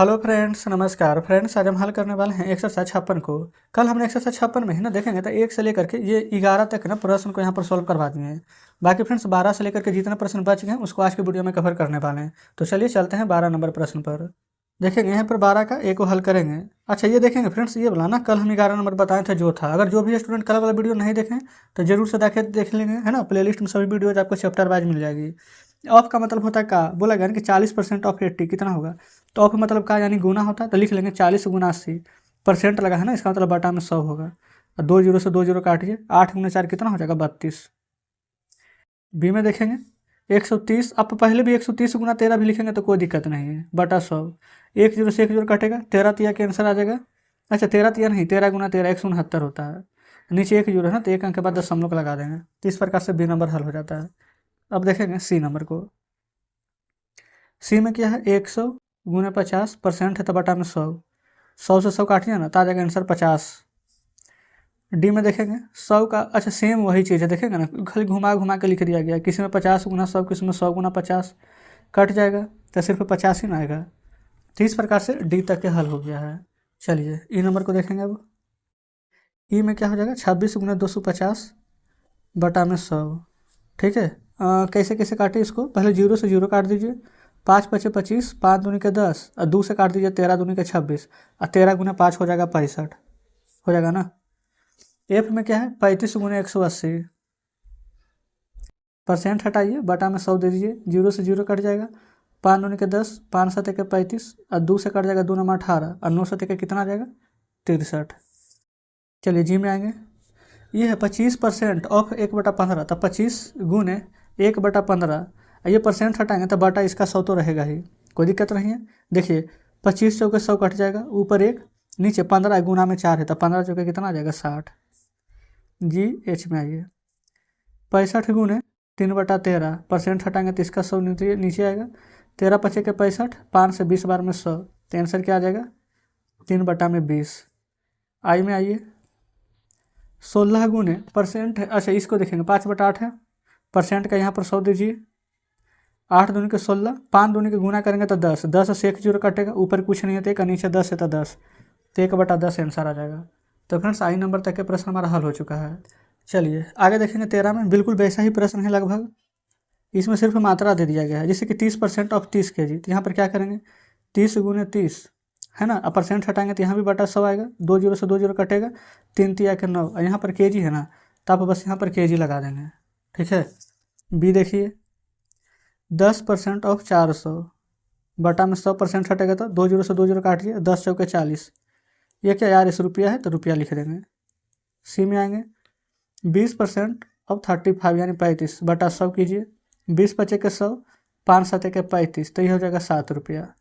Hello friends, नमस्कार friends. आज हम हल करने वाले हैं एक्सरसाइज 56 को। कल हमने एक्सरसाइज 56 में ही ना देखेंगे तो 1 से लेकर के ये 11 तक ना प्रश्न को यहाँ पर सॉल्व करवा दिए हैं। बाकी फ्रेंड्स 12 से लेकर के जितने प्रश्न बच गए हैं उसको आज की वीडियो में कवर करने वाले हैं। तो चलिए चलते हैं 12 नंबर प्रश्न पर। देखेंगे यहाँ पर 12 का एक को हल करेंगे। अच्छा, ये देखेंगे फ्रेंड्स, ये बोला ना कल हम 11 नंबर बताए थे जो था। अगर जो भी स्टूडेंट कल वाला वीडियो नहीं देखें तो जरूर से देख लेंगे, है ना। प्लेलिस्ट में सभी वीडियोज आपको चैप्टर वाइज मिल जाएगी। ऑफ का मतलब होता है का, बोला गया ना कि 40% ऑफ 80 कितना होगा। तो ऑफ मतलब का यानी गुना होता है, तो लिख लेंगे 40 गुना 80। परसेंट लगा है ना, इसका मतलब बटा में 100 होगा। और 2 जीरो से 2 जीरो काटिए, 8 गुना 4 कितना हो जाएगा 32। बी में देखेंगे 130। अब पहले भी 130 गुना 13 भी लिखेंगे तो कोई दिक्कत नहीं है, बटा 100। 1 जीरो से 1 जीरो कटेगा, 13 तिया के आंसर आ जाएगा। अच्छा, 13 तिया नहीं, 13 गुना 13 169 होता है। नीचे 1 जीरो है ना, तो 1 अंक के बाद 10 हम लोग लगा देंगे। तो इस प्रकार से बी नंबर हल हो जाता है। अब देखेंगे सी नंबर को। सी में क्या है, 100 गुना 50 परसेंट है तो बटा में 100। 100 से 100 काटिए ना तो आ जाएगा आंसर 50। डी में देखेंगे 100 का, अच्छा सेम वही चीज़ है, देखेंगे ना खाली घुमा घुमा के लिख दिया गया। किसी में 50 गुना 100, किसी में 100 गुना 50, कट जाएगा तो सिर्फ 50 ही ना आएगा। तो इस प्रकार से डी तक के हल हो गया है। चलिए ई नंबर को देखेंगे अब। ई में क्या हो जाएगा, 26 गुना 250 बटा में 100। ठीक है। कैसे कैसे काटे इसको, पहले 0 से 0 काट दीजिए। 5 पचे 25, 5 दूनी के 10 और 2 से काट दीजिए 13 दूनी के 26 और 13 गुना 5 हो जाएगा 65, हो जाएगा ना। एफ में क्या है, 35 गुना 180। परसेंट हटाइए, बटा में 100 दे दीजिए। 0 से 0 कट जाएगा, 5 दूनी के 10, 5 सत्ते के 35 और 2 से कट जाएगा 2 नमा 18 और 9 सत्ते के कितना आ जाएगा 63। चलिए जी में आएंगे। ये है 25% ऑफ 1/15, तब 25 गुने 1/15। ये परसेंट हटाएंगे तो बटा इसका 100 तो रहेगा ही, कोई दिक्कत नहीं है। देखिए 25 चौके 100 कट जाएगा, ऊपर 1 नीचे 15 गुना में 4 है तो 15 चौके कितना आ जाएगा 60। जी एच में आइए। 65 गुने 3/13, परसेंट हटाएंगे तो इसका 100 नीचे नीचे आएगा। 13 पचे के 65, 5 से 20 बार में 100, तो आंसर क्या आ जाएगा 3/20। आई में आइए। 16 गुने परसेंट है, अच्छा इसको देखेंगे 5/8 है, परसेंट का यहाँ पर 100 दीजिए। 8 दूनी के 16, 5 दूनी के गुना करेंगे तो 10, 10 से 1 जीरो कटेगा, ऊपर कुछ नहीं है तो 1 नीचे 10 है तो 10, तो 1/10 आंसर आ जाएगा। तो फ्रेंड्स आई नंबर तक के प्रश्न हमारा हल हो चुका है। चलिए आगे देखेंगे 13 में बिल्कुल वैसा ही प्रश्न है लगभग। इसमें सिर्फ मात्रा दे दिया गया है, जैसे कि 30% ऑफ 30 kg। तो यहाँ पर क्या करेंगे 30 गुने 30 है ना, अब परसेंट हटाएंगे तो यहाँ भी बटा 100 आएगा। 2 जीरो से 2 जीरो कटेगा, 3 तिया के 9 और यहाँ पर kg है ना, तो आप बस यहाँ पर kg लगा देंगे। ठीक है। बी देखिए 10% ऑफ 400 बटा में 100% हटेगा तो 2 जीरो से 2 जीरो काटिए, 10 चौके 40। ये क्या यार, इस रुपया है तो रुपया लिख देंगे। सी में आएंगे 20% ऑफ 35 यानी 35 बटा 100 कीजिए। 20 पचे के 100, 5 सत्ते के 35, तो ये हो जाएगा 7 रुपया।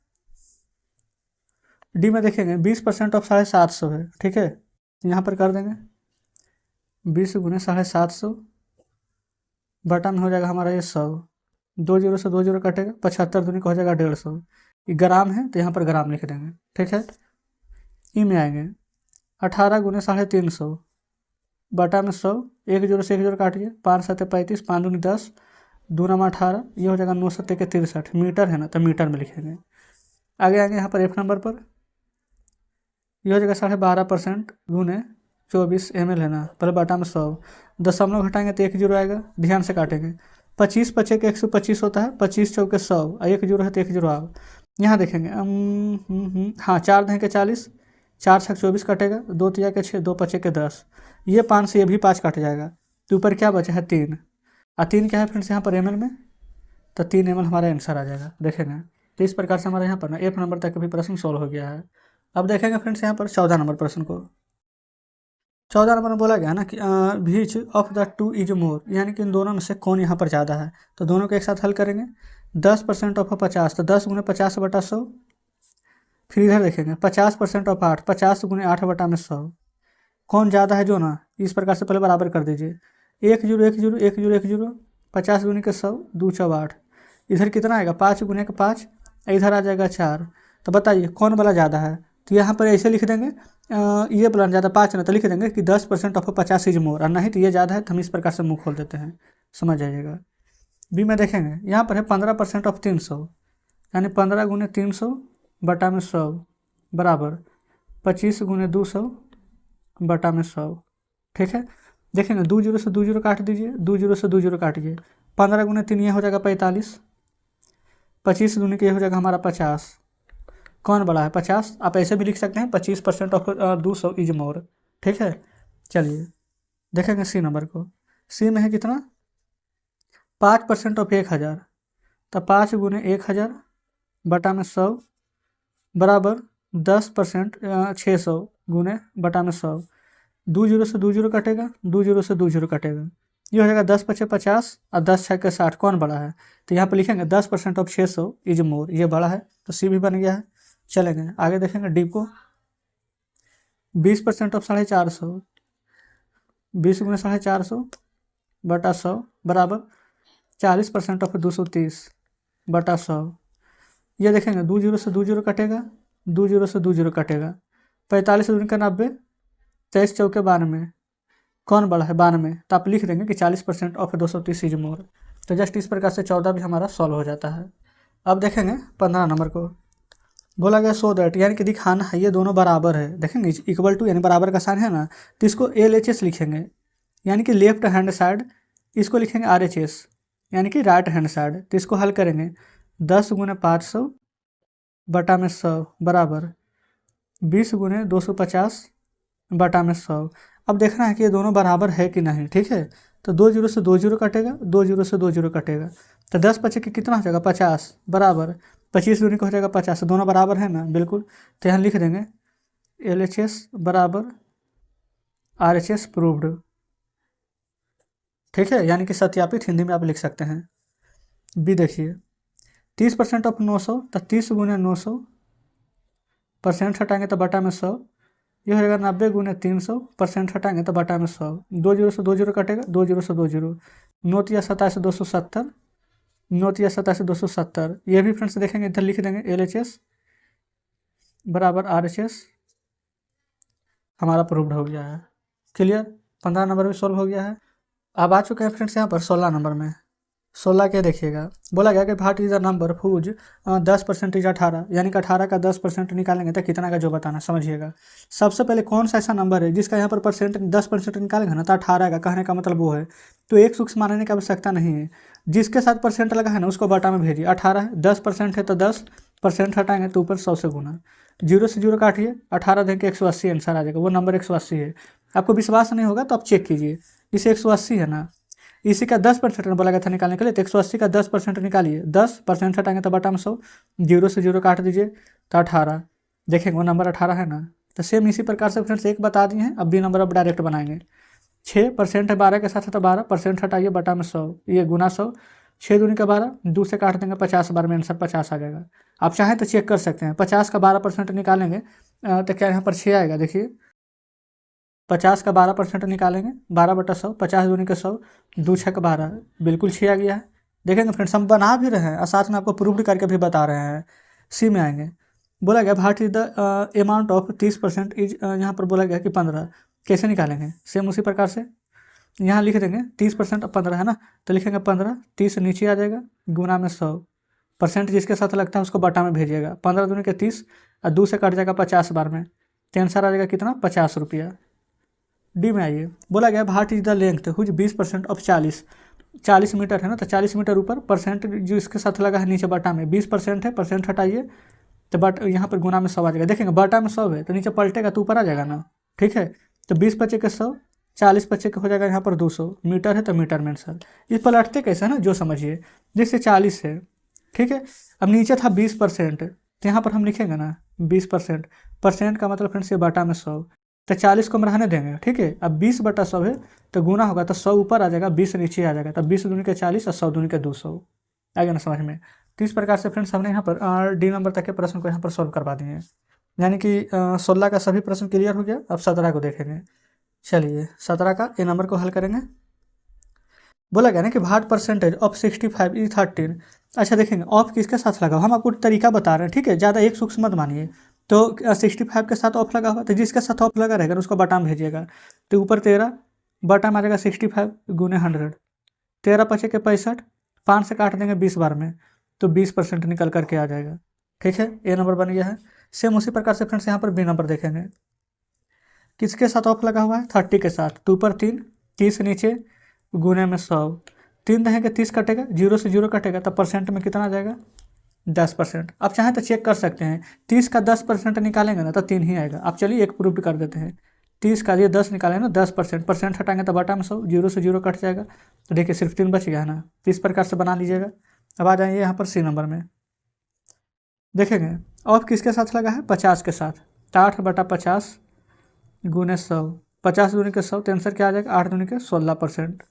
डी में देखेंगे 20% ऑफ 750 है, ठीक है, यहाँ पर कर देंगे 20 गुने 750 बटा में हो जाएगा हमारा ये 100। 2 जीरो से 2 जीरो कटेगा, 75 दूनी का हो जाएगा 150। ये ग्राम है तो यहाँ पर ग्राम लिख देंगे। ठीक है। ई में आएंगे 18 गुने 350 बटा में 100। 1 जीरो से 1 जीरो काटिए, 5 सत्ते 35, 5 दूनी 10, 2 नमा 18, ये हो जाएगा 9 सत्ते के 63। मीटर है ना तो मीटर में लिखेंगे। आगे आएंगे यहाँ पर एफ नंबर पर, ये हो जाएगा 12.5% गुने 24 ml है ना, पहले बटा में 100। दशमलव घटाएंगे तो 1 जीरो आएगा, ध्यान से काटेंगे। 25 पचे के 125 होता है, 25 चौके 100 और 1 जीरो है तो 1 जीरो आओ। यहाँ देखेंगे हाँ 4 दहें के 40, 4 छक 24 कटेगा, 2 तिया के 6, 2 पचे के 10, ये 5 से ये भी 5 कट जाएगा, तो ऊपर क्या बचा है 3। और 3 क्या है फ्रेंड्स यहाँ पर ml में, तो 3 ml हमारा आंसर आ जाएगा। देखेंगे तो इस प्रकार से हमारे यहाँ पर ना एफ नंबर तक भी प्रश्न सॉल्व हो गया है। अब देखेंगे फ्रेंड्स यहाँ पर 14 नंबर प्रश्न को। 14 नंबर में बोला गया ना कि which of the two is more, यानी कि इन दोनों में से कौन यहाँ पर ज़्यादा है। तो दोनों को एक साथ हल करेंगे। 10% ऑफ 50, तो 10 गुने 50 बटा 100। फिर इधर देखेंगे 50% ऑफ 8, 50 गुने 8 बटा में 100। कौन ज़्यादा है जो ना, इस प्रकार से पहले बराबर कर दीजिए। 1 जीरो 1 जीरो 1 जीरो 1 जीरो, 50 गुने के 100, 2 चौ 8। इधर कितना आएगा 5 गुने के 5, इधर आ जाएगा 4। तो बताइए कौन वाला ज़्यादा है। तो यहाँ पर ऐसे लिख देंगे, ये वाला ज़्यादा 5 ना, तो लिख देंगे कि 10% ऑफ 50 इज मोर, और नहीं तो ये ज़्यादा है तो हम इस प्रकार से मुँह खोल देते हैं, समझ जाइएगा। बी में देखेंगे यहाँ पर है 15% ऑफ 300, यानी 15 गुने 300 बटा में 100 बराबर 25 गुने 200 बटा में 100। ठीक है, देखेंगे 2 जीरो से 2 जीरो काट दीजिए, 2 जीरो से 2 जीरो काटिए, 15 गुने 3 ये हो जाएगा 45, 25 दूनी के ये हो जाएगा हमारा 50। कौन बड़ा है? 50। आप ऐसे भी लिख सकते हैं 25% ऑफ 200 इज मोर। ठीक है, चलिए देखेंगे सी नंबर को। सी में है कितना? 5% ऑफ 1000, तो 5 गुने 1000 बटा में 100 बराबर 10% 600 गुने बटा में 100। 2 जीरो से 2 जीरो कटेगा, 2 जीरो से 2 जीरो कटेगा, ये हो जाएगा 10 पचे 50 और 10 छः के 60। कौन बड़ा है? तो यहाँ पर लिखेंगे 10% ऑफ 600 इज मोर, ये बड़ा है, तो सी भी बन गया है। चलेंगे आगे देखेंगे डी को। 20% ऑफ 450, 20 गुने 450 बटा 100 बराबर 40% ऑफ 230 बटा 100। ये देखेंगे 2 जीरो से 2 जीरो कटेगा, 2 जीरो से 2 जीरो कटेगा, 45 दूनी का 90, 23 चौके 92। कौन बड़ा है? 92। तो आप लिख देंगे कि 40% ऑफ 230 इज मोर। तो जस्ट इस प्रकार से 14 भी हमारा सॉल्व हो जाता है। अब देखेंगे 15 नंबर को। बोला गया सो दैट, यानी कि दिखाना है ये दोनों बराबर है। देखेंगे इक्वल टू यानी बराबर का साइन है ना, तो इसको LHS लिखेंगे, यानी कि लेफ्ट हैंड साइड। इसको लिखेंगे RHS, यानी कि राइट हैंड साइड। तो इसको हल करेंगे 10 गुने 500 बटा में 100 बराबर 20 गुने 250 बटा में 100। अब देखना है कि ये दोनों बराबर है कि नहीं। ठीक है, तो 2 जीरो से 2 जीरो कटेगा, 2 जीरो से 2 जीरो कटेगा, तो 10 पचे के कितना हो जाएगा? 50 बराबर 25 दूनी का हो जाएगा 50। दोनों बराबर है ना? बिल्कुल। तो यहाँ लिख देंगे LHS बराबर RHS प्रूव्ड। ठीक है, यानी कि सत्यापित हिंदी में आप लिख सकते हैं। बी देखिए 30% ऑफ 900, तो 30 गुने 900 परसेंट हटाएंगे तो बटा में 100, ये हो जाएगा 90 गुने 300 परसेंट हटाएंगे तो बटा में 100। 2 जीरो से 2 जीरो कटेगा, 2 जीरो से 2 जीरो, 9 या 27 270, 9 या 27 270। ये भी फ्रेंड्स देखेंगे, इधर लिख देंगे LHS बराबर RHS, हमारा प्रूव्ड हो गया है। क्लियर, 15 नंबर भी सॉल्व हो गया है। अब आ चुके हैं फ्रेंड्स यहाँ पर 16 नंबर में। 16 के देखिएगा, बोला गया कि what is a number whose 10% is 18, यानी कि 18 का 10% निकालेंगे तो कितना का जो बताना। समझिएगा, सबसे पहले कौन सा ऐसा नंबर है जिसका यहाँ पर 10% निकालेंगे ना तो 18 का, कहने का मतलब वो है। तो एक सूक्ष्म मानने की आवश्यकता नहीं है, जिसके साथ परसेंट लगा है ना उसको बटा में भेजिए। 18 है, 10% है तो 10% हटाएंगे तो ऊपर 100 से गुना, 0 से 0 काटिए, 18 देंगे 180 आंसर आ जाएगा। वो नंबर 180 है। आपको विश्वास नहीं होगा तो आप चेक कीजिए, इसे 180 है ना, इसी का 10% बोला गया था निकालने के लिए, तो 180 का 10% निकालिए, 10% हटाएंगे तो बटा में 100, 0 से 0 काट दीजिए तो 18, देखेंगे वो नंबर 18 है ना। तो सेम इसी प्रकार से फ्रेंड्स एक बता दिए हैं, अब बी नंबर अब डायरेक्ट बनाएंगे। 6% है 12 के साथ है तो 12% हटाइए बटा में 100, ये गुना 100, 6 दूनी का 12, 2 से काट देंगे 50 बार में आंसर 50 आ जाएगा। आप चाहें तो चेक कर सकते हैं, 50 का 12% निकालेंगे तो क्या यहाँ पर 6 आएगा। देखिए 50 का 12% निकालेंगे, 12 बटा 100, 50 दूनी का 100, 2 छः का 12, बिल्कुल 6 आ गया है। देखेंगे फ्रेंड्स हम बना भी रहे हैं और साथ में आपको प्रूव्ड करके भी बता रहे हैं। सी में आएंगे, बोला गया what is the amount of 30% is, यहाँ पर बोला गया कि 15, कैसे निकालेंगे? सेम उसी प्रकार से यहाँ लिख देंगे 30% अब 15 है ना, तो लिखेंगे 15, 30 नीचे आ जाएगा, गुना में 100, परसेंट जिसके साथ लगता है उसको बटा में भेजिएगा। 15 दूनी के 30 और 2 से कट जाएगा 50 बार में, तो आंसर आ जाएगा कितना? 50 रुपया। डी में आइए, बोला गया what is the length whose 20% of 40 metre है ना, तो 40 मीटर ऊपर, परसेंट जो इसके साथ लगा है नीचे बटा में 20% है, परसेंट हटाइए तो बट यहाँ पर गुना में 100 आ जाएगा। देखेंगे बटा में 100 है तो नीचे पलटेगा तो ऊपर आ जाएगा ना। ठीक है, तो 20 पचे के 100, 40 पचे के हो जाएगा यहाँ पर 200, मीटर है तो मीटर में आंसर। ये पलटते कैसे है ना, जो समझिए, जैसे 40 है, ठीक है, अब नीचे था 20%, तो यहाँ पर हम लिखेंगे ना 20%, परसेंट का मतलब फ्रेंड्स ये बटा में 100, तो 40 को हम रहने देंगे। ठीक है, अब 20 बटा 100 है तो गुना होगा तो 100 ऊपर आ जाएगा, 20 नीचे आ जाएगा, तब 20 दूनी के 40 और 100 दूनी के 200 आ गया ना समझ में। तो इस प्रकार से फ्रेंड्स हमने यहाँ पर डी नंबर तक के प्रश्न को यहाँ पर सॉल्व करवा दिए हैं, यानी कि 16 का सभी प्रश्न क्लियर हो गया। अब 17 को देखेंगे। चलिए 17 का ए नंबर को हल करेंगे। बोला गया ना कि भाट परसेंटेज ऑफ 65 इज 13। अच्छा देखेंगे ऑफ किसके साथ लगा, हम आपको तरीका बता रहे हैं। ठीक है, ज़्यादा एक सूक्ष्म मत मानिए। तो 65 के साथ ऑफ लगा हुआ, तो जिसके साथ ऑफ लगा रहेगा उसको बटा में भेजिएगा। तो ऊपर 13 बटा मारेगा 65 गुने 100, 13 पचे के 65, 5 से काट देंगे 20 बार में, तो 20% निकल करके आ जाएगा। ठीक है, ए नंबर बन गया है। सेम उसी प्रकार से फ्रेंड्स यहाँ पर बी नंबर देखेंगे, किसके साथ ऑफ लगा हुआ है, 30 के साथ। 2 पर 3, 30 नीचे गुने में 100, 3 रहेंगे 30 कटेगा, 0 से 0 कटेगा, तब परसेंट में कितना आ जाएगा, 10%। आप चाहें तो चेक कर सकते हैं, 30 का 10% निकालेंगे ना तो 3 ही आएगा। आप चलिए एक प्रूफ कर देते हैं, 30 का ये 10 निकालेंगे ना, 10%, परसेंट हटाएंगे तो बटा में 100, 0 से 0 कट जाएगा, तो देखिए सिर्फ 3 बच गया है ना। तो इस प्रकार से बना लीजिएगा। अब आ जाइए यहाँ पर सी नंबर में, देखेंगे ऑफ किसके साथ लगा है, 50 के साथ। 8/50 गुने 100, 50 दूनी के 100, तो आंसर क्या आ जाएगा, 8 दूनी के 16%।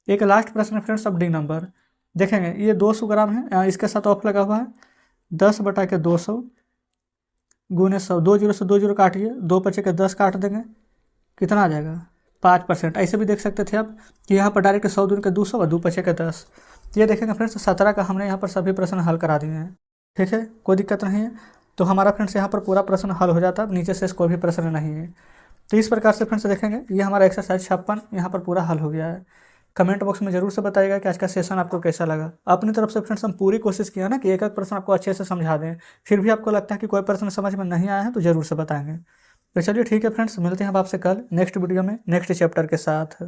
एक लास्ट प्रश्न है फ्रेंड्स, अब डी नंबर देखेंगे, ये 200 ग्राम है, इसके साथ ऑफ लगा हुआ है, 10/200 गुने 100, 2 0 से 2 0 काटिए, 2 बचे के 10 काट देंगे, कितना आ जाएगा, 5%। ऐसे भी देख सकते थे आप कि यहाँ पर डायरेक्ट 100 दूनी के 200 और 2 बचे के 10। ये देखेंगे फ्रेंड्स 17 का हमने यहाँ पर सभी प्रश्न हल करा दिए हैं। ठीक है, कोई दिक्कत नहीं है। तो हमारा फ्रेंड्स यहाँ पर पूरा प्रश्न हल हो जाता है, नीचे से कोई भी प्रश्न नहीं है। तो इस प्रकार से फ्रेंड्स देखेंगे, ये हमारा एक्सरसाइज 56 यहाँ पर पूरा हल हो गया है। कमेंट बॉक्स में जरूर से बताइएगा कि आज का सेशन आपको कैसा लगा। अपनी तरफ से फ्रेंड्स हम पूरी कोशिश किया ना कि एक एक प्रश्न आपको अच्छे से समझा दें। फिर भी आपको लगता है कि कोई प्रश्न समझ में नहीं आया है तो ज़रूर से बताएंगे। तो चलिए ठीक है फ्रेंड्स, मिलते हैं हम आपसे कल नेक्स्ट वीडियो में नेक्स्ट चैप्टर के साथ।